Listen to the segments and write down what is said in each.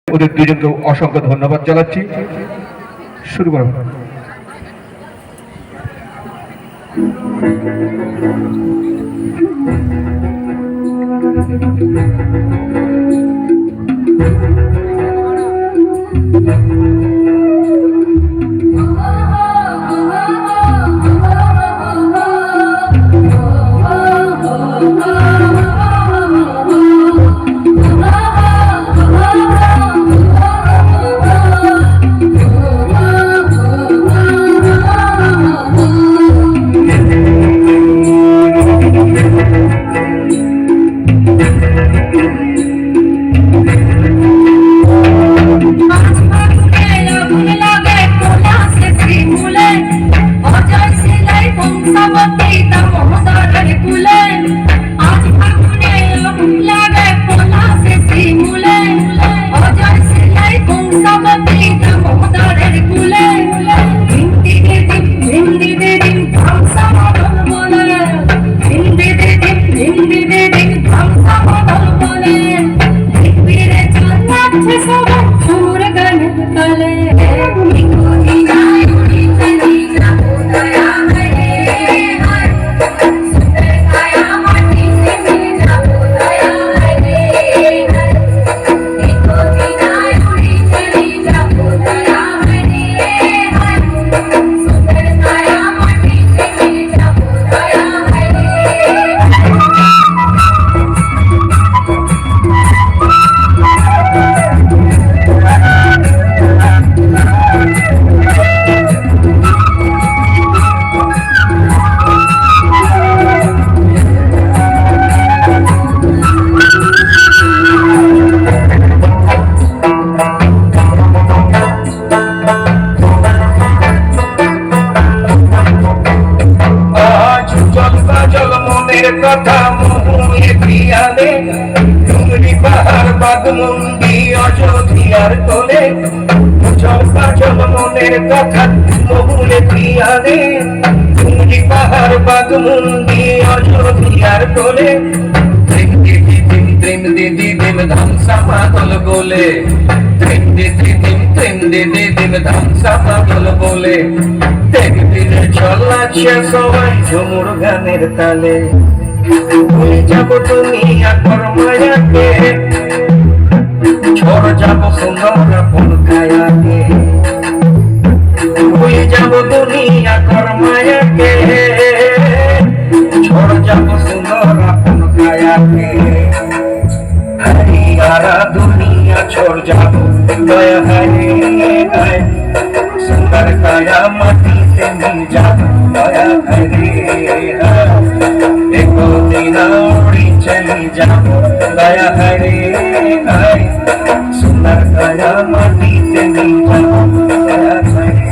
ওদের দুজনকে অসংখ্য ধন্যবাদ জানাচ্ছি। শুরু করব। কথা মনে প্রিয়ালে ডুংরি পাহাড় বাগমুন্ডি অযোধ্যার কোলে চম্পা জল মনের কথা মহুলে প্রিয়ালে ডুংরি পাহাড় বাগমুন্ডি অযোধ্যার কোলে প্রেম দিদি দিম ধামসা পাগল বলে প্রেম দিদি দিম ধামসা পাগল বলে দেখবিরে চলাচ্ছে সবাই ঝুমুর গানের তালে ভুলে যাব দুনিয়া কর্মায়াকে ঝড় যাব সুন্দর আপন কায়াকে ভুলে যাব দুনিয়া কর্মায়াকে ঝড় যাব সুন্দর আপন কায়াকে हरियारा दुनिया छोड़ जाओ दया हरे हाय सुंदर काया माटी से मिल जाओ दया हरे हाय एक दिन उड़ी चली जाओ दया हरे हाय सुंदर काया माटी से मिल जाओ दया हरे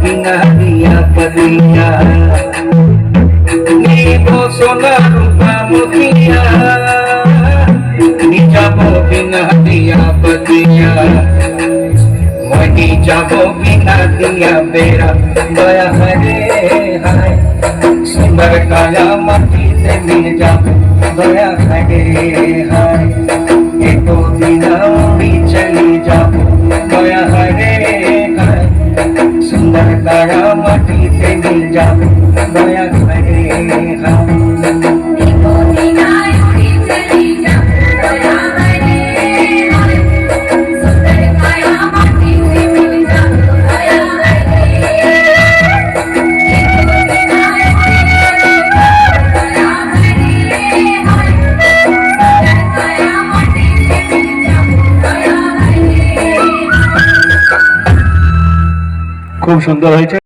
बिना दिया पदिया नीबो सोना रूपा मुखिया निजाबो बिना दिया पदिया वही जाबो बिना दिया बेरा दया हरे हाय सुंदर काया माटी से मिल जाबो दया हरे हाय एक दिन उड़ी चली जाबो दया हरे हाय सुंदर काया माटी से मिल जाओ दया करे हम খুব সুন্দর হয়েছে।